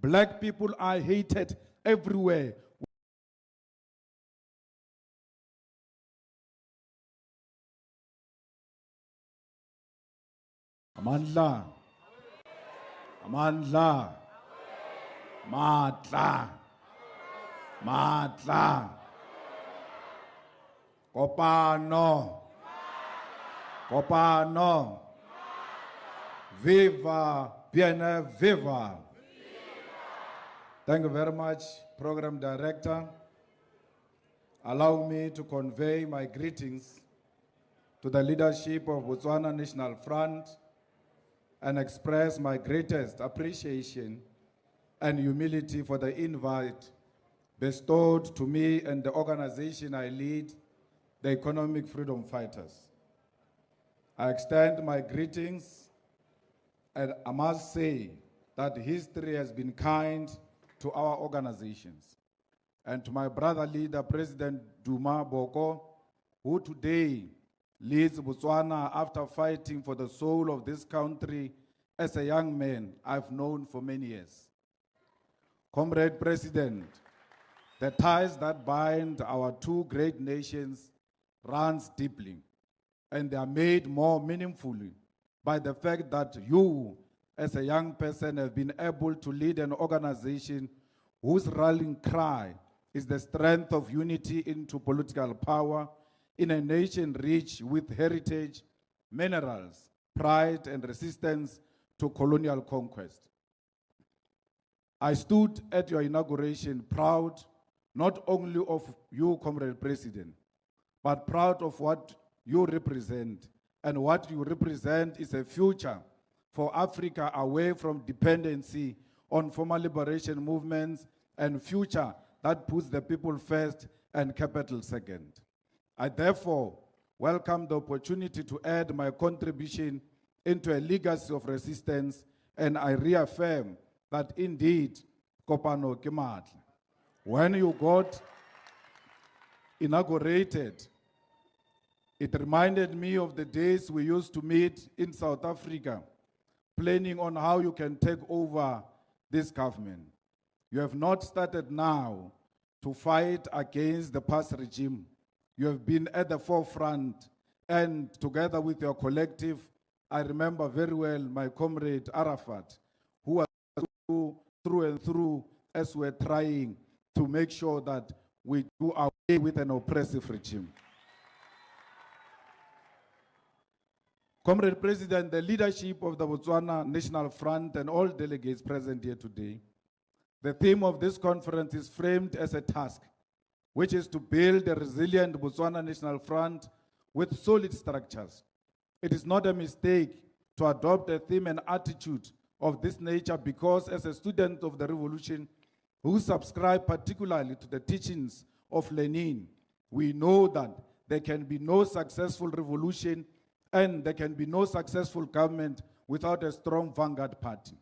Black people are hated everywhere. Amandla. Amandla. Matla. Matla. Kopano. Kopano. Viva BNF, viva. Thank you very much, Program Director. Allow me to convey my greetings to the leadership of Botswana National Front and express my greatest appreciation and humility for the invite bestowed to me and the organization I lead, the Economic Freedom Fighters. I extend my greetings, and I must say that history has been kind to our organizations. And to my brother leader, President Duma Boko, who today leads Botswana after fighting for the soul of this country as a young man I've known for many years. Comrade President, the ties that bind our two great nations runs deeply, and they are made more meaningfully by the fact that you, as a young person, have been able to lead an organization whose rallying cry is the strength of unity into political power in a nation rich with heritage, minerals, pride, and resistance to colonial conquest. I stood at your inauguration proud not only of you, Comrade President, but proud of what you represent. And what you represent is a future for Africa away from dependency on former liberation movements, and future that puts the people first and capital second. I therefore welcome the opportunity to add my contribution into a legacy of resistance, and I reaffirm that indeed, Kopano ke matla. When you got inaugurated, it reminded me of the days we used to meet in South Africa, planning on how you can take over this government. You have not started now to fight against the past regime. You have been at the forefront, and together with your collective, I remember very well my comrade Arafat, who was through and through as we're trying to make sure that we do away with an oppressive regime. Comrade President, the leadership of the Botswana National Front and all delegates present here today, the theme of this conference is framed as a task, which is to build a resilient Botswana National Front with solid structures. It is not a mistake to adopt a theme and attitude of this nature because as a student of the revolution who subscribe particularly to the teachings of Lenin, we know that there can be no successful revolution and there can be no successful government without a strong vanguard party.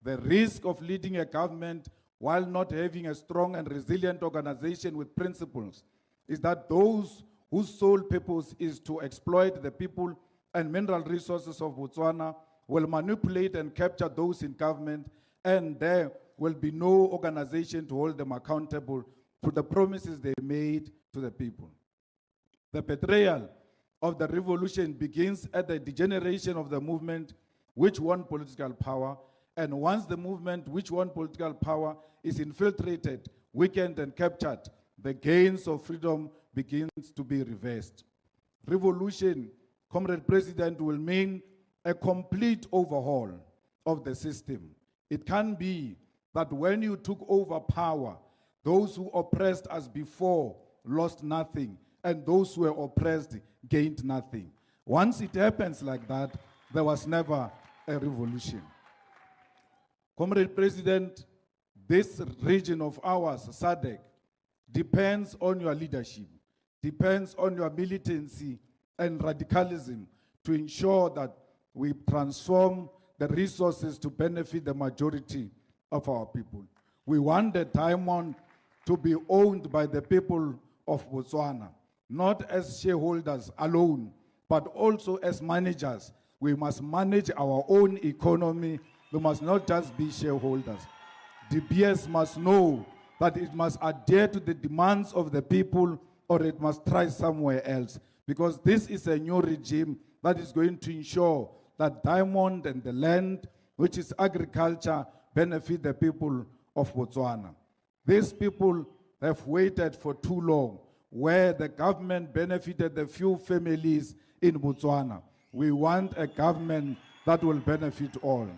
The risk of leading a government while not having a strong and resilient organization with principles is that those whose sole purpose is to exploit the people and mineral resources of Botswana will manipulate and capture those in government, and there will be no organization to hold them accountable to the promises they made to the people. The betrayal of the revolution begins at the degeneration of the movement which won political power, and once the movement which won political power is infiltrated, weakened, and captured, the gains of freedom begins to be reversed. Revolution, Comrade President, will mean a complete overhaul of the system. It can be that when you took over power, those who oppressed us before lost nothing, and those who were oppressed gained nothing. Once it happens like that, there was never a revolution. Comrade President, this region of ours, SADC, depends on your leadership, depends on your militancy and radicalism to ensure that we transform the resources to benefit the majority of our people. We want the diamond to be owned by the people of Botswana, not as shareholders alone, but also as managers. We must manage our own economy. We must not just be shareholders. De Beers must know that it must adhere to the demands of the people or it must try somewhere else. Because this is a new regime that is going to ensure that diamond and the land, which is agriculture, benefit the people of Botswana. These people have waited for too long, where the government benefited the few families in Botswana. We want a government that will benefit all.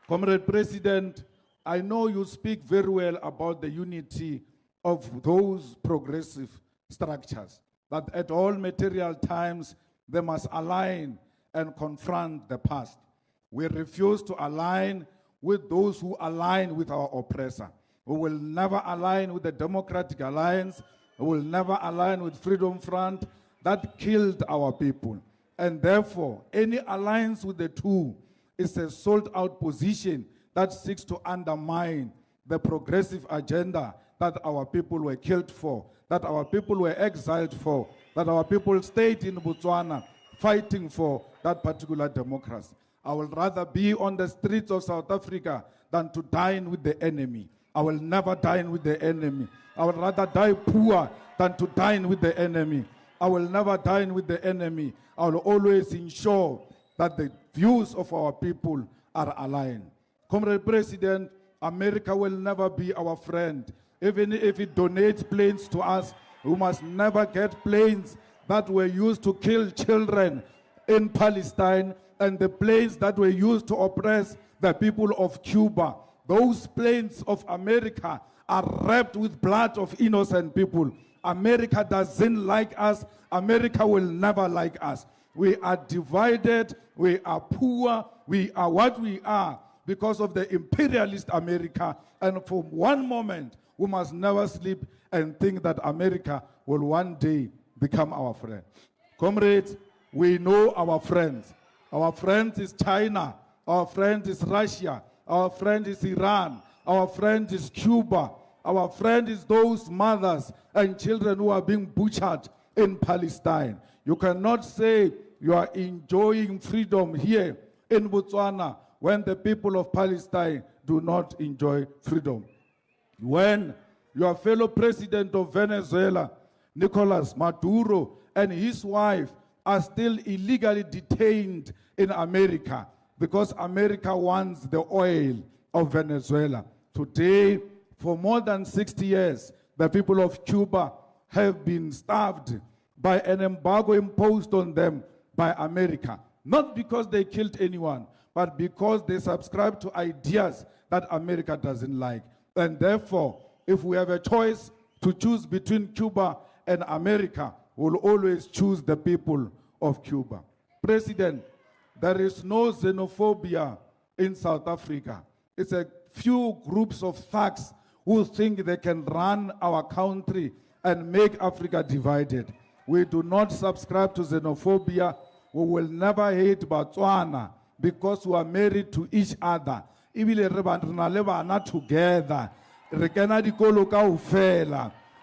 Comrade President, I know you speak very well about the unity of those progressive structures, that at all material times they must align and confront the past. We refuse to align with those who align with our oppressor. We will never align with the Democratic Alliance. We will never align with Freedom Front. That killed our people. And therefore, any alliance with the two is a sold-out position that seeks to undermine the progressive agenda that our people were killed for, that our people were exiled for, that our people stayed in Botswana fighting for that particular democracy. I will rather be on the streets of South Africa than to dine with the enemy. I will never dine with the enemy. I would rather die poor than to dine with the enemy. I will never dine with the enemy. I will always ensure that the views of our people are aligned. Comrade President, America will never be our friend. Even if it donates planes to us, we must never get planes that were used to kill children in Palestine and the planes that were used to oppress the people of Cuba. Those planes of America are wrapped with blood of innocent people. America doesn't like us. America will never like us. We are divided. We are poor. We are what we are because of the imperialist America. And for one moment, we must never sleep and think that America will one day become our friend. Comrades, we know our friends. Our friend is China. Our friend is Russia. Our friend is Iran. Our friend is Cuba. Our friend is those mothers and children who are being butchered in Palestine. You cannot say you are enjoying freedom here in Botswana when the people of Palestine do not enjoy freedom. When your fellow president of Venezuela, Nicolas Maduro, and his wife are still illegally detained in America because America wants the oil of Venezuela. Today, for more than 60 years, the people of Cuba have been starved by an embargo imposed on them by America. Not because they killed anyone, but because they subscribe to ideas that America doesn't like. And therefore, if we have a choice to choose between Cuba and America, we'll always choose the people of Cuba. President, there is no xenophobia in South Africa. It's a few groups of thugs who think they can run our country and make Africa divided. We do not subscribe to xenophobia. We will never hate Botswana because we are married to each other. Together.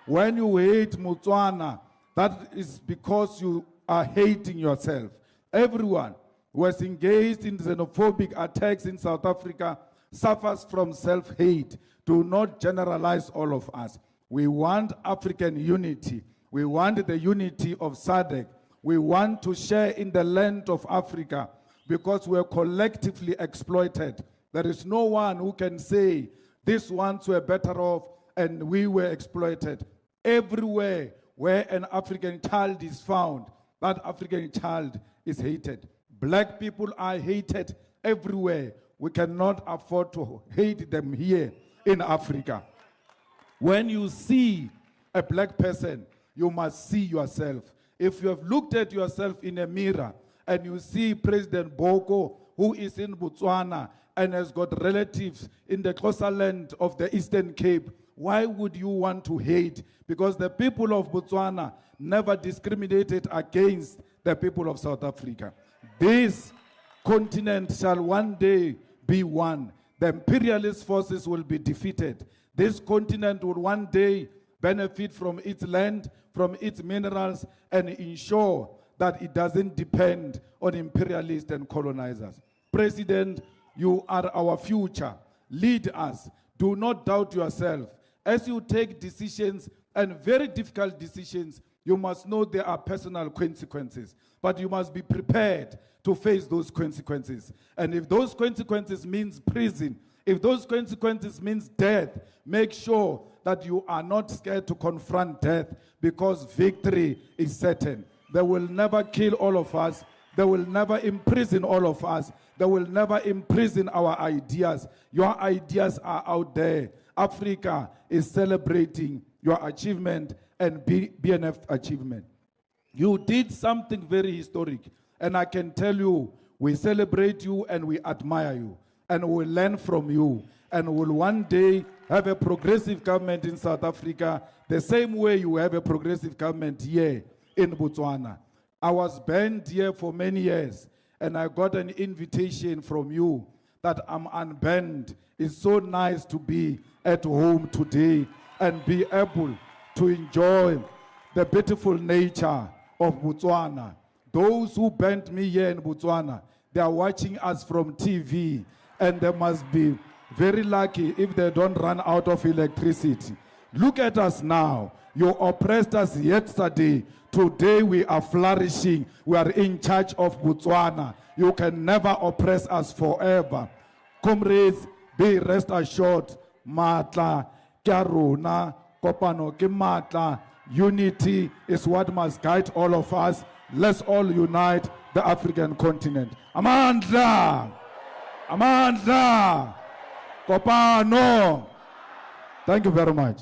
When you hate Botswana, that is because you are hating yourself. Everyone who has engaged in xenophobic attacks in South Africa suffers from self-hate. Do not generalize all of us. We want African unity. We want the unity of SADC. We want to share in the land of Africa because we are collectively exploited. There is no one who can say these ones were better off and we were exploited. Everywhere where an African child is found, that African child is hated. Black people are hated everywhere. We cannot afford to hate them here in Africa. When you see a black person, you must see yourself. If you have looked at yourself in a mirror and you see President Boko, who is in Botswana and has got relatives in the closer land of the Eastern Cape, why would you want to hate? Because the people of Botswana never discriminated against the people of South Africa. This continent shall one day be one. The imperialist forces will be defeated. This continent will one day benefit from its land, from its minerals, and ensure that it doesn't depend on imperialists and colonizers. President, you are our future. lead us. Do not doubt yourself. As you take decisions, and very difficult decisions, you must know there are personal consequences. But you must be prepared to face those consequences. And if those consequences means prison, if those consequences means death, make sure that you are not scared to confront death, because victory is certain. They will never kill all of us. They will never imprison all of us. They will never imprison our ideas. Your ideas are out there. Africa is celebrating your achievement and BNF achievement. You did something very historic. And I can tell you, we celebrate you and we admire you. And we'll learn from you. And we'll one day have a progressive government in South Africa, the same way you have a progressive government here in Botswana. I was banned here for many years, and I got an invitation from you that I'm unbanned. It's so nice to be at home today and be able to enjoy the beautiful nature of Botswana. Those who banned me here in Botswana, they are watching us from TV, and they must be very lucky if they don't run out of electricity. Look at us now. You oppressed us yesterday. Today we are flourishing. We are in charge of Botswana. You can never oppress us forever. Comrades, be rest assured. Matla, Karuna, Kopano, Kimatla. Unity is what must guide all of us. Let's all unite the African continent. Amandla! Amandla! Kopano! Thank you very much.